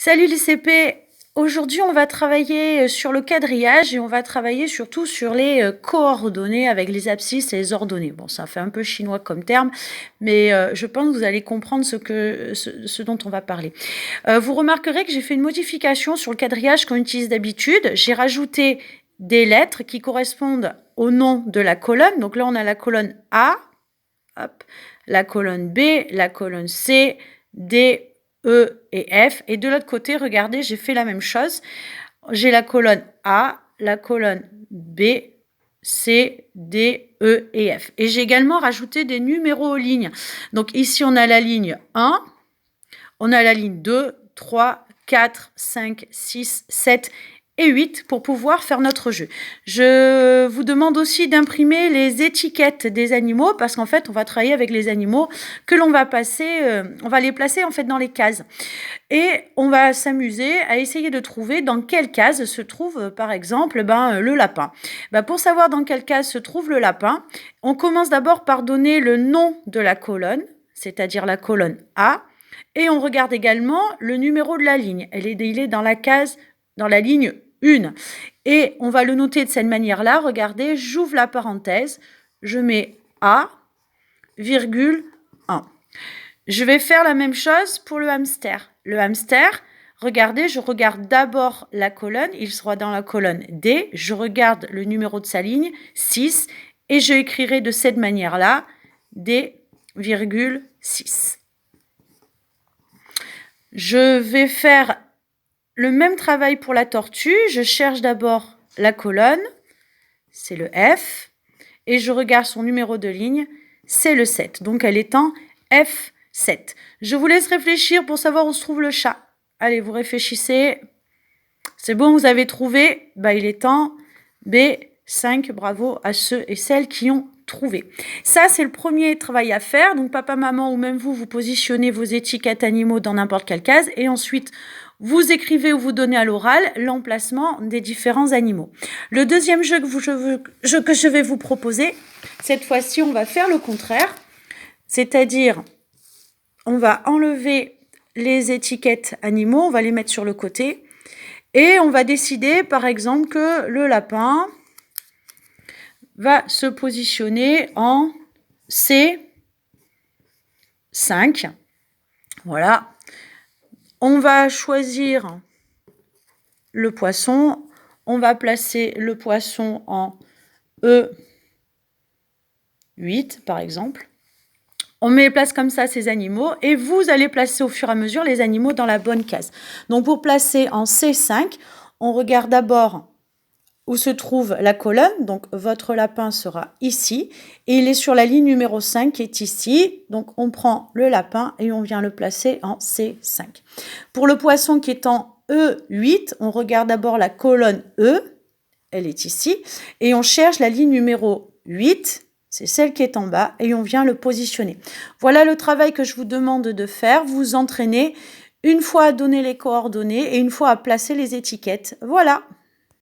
Salut les CP! Aujourd'hui, on va travailler sur le quadrillage et on va travailler surtout sur les coordonnées avec les abscisses et les ordonnées. Bon, ça fait un peu chinois comme terme, mais je pense que vous allez comprendre ce dont on va parler. Vous remarquerez que j'ai fait une modification sur le quadrillage qu'on utilise d'habitude. J'ai rajouté des lettres qui correspondent au nom de la colonne. Donc là, on a la colonne A, hop, la colonne B, la colonne C, D, E et F. Et de l'autre côté, regardez, j'ai fait la même chose. J'ai la colonne A, la colonne B, C, D, E et F. Et j'ai également rajouté des numéros aux lignes. Donc ici, on a la ligne 1, on a la ligne 2, 3, 4, 5, 6, 7 et 8 pour pouvoir faire notre jeu. Je vous demande aussi d'imprimer les étiquettes des animaux parce qu'en fait, on va travailler avec les animaux que l'on va passer, on va les placer en fait dans les cases. Et on va s'amuser à essayer de trouver dans quelle case se trouve, par exemple, le lapin. Pour savoir dans quelle case se trouve le lapin, on commence d'abord par donner le nom de la colonne, c'est-à-dire la colonne A, et on regarde également le numéro de la ligne. Il est dans la case, dans la ligne 1. Et on va le noter de cette manière-là. Regardez, j'ouvre la parenthèse, je mets A, virgule 1. Je vais faire la même chose pour le hamster. Le hamster, regardez, je regarde d'abord la colonne, il sera dans la colonne D, je regarde le numéro de sa ligne, 6, et je écrirai de cette manière-là, D,6. Je vais faire le même travail pour la tortue. Je cherche d'abord la colonne, c'est le F, et je regarde son numéro de ligne, c'est le 7. Donc elle est en F7. Je vous laisse réfléchir pour savoir où se trouve le chat. Allez, vous réfléchissez. C'est bon, vous avez trouvé. Il est en B5. Bravo à ceux et celles qui ont trouvé. Ça, c'est le premier travail à faire. Donc, papa, maman ou même vous positionnez vos étiquettes animaux dans n'importe quelle case. Et ensuite, vous écrivez ou vous donnez à l'oral l'emplacement des différents animaux. Le deuxième jeu que je vais vous proposer, cette fois-ci, on va faire le contraire. C'est-à-dire, on va enlever les étiquettes animaux, on va les mettre sur le côté. Et on va décider, par exemple, que le lapin va se positionner en C5. Voilà. On va choisir le poisson. On va placer le poisson en E8, par exemple. On met place comme ça ces animaux et vous allez placer au fur et à mesure les animaux dans la bonne case. Donc pour placer en C5, on regarde d'abord où se trouve la colonne. Donc votre lapin sera ici et il est sur la ligne numéro 5 qui est ici. Donc on prend le lapin et on vient le placer en C5. Pour le poisson qui est en E8, on regarde d'abord la colonne E, elle est ici, et on cherche la ligne numéro 8, c'est celle qui est en bas, et on vient le positionner. Voilà le travail que je vous demande de faire. Vous entraînez une fois à donner les coordonnées et une fois à placer les étiquettes. Voilà.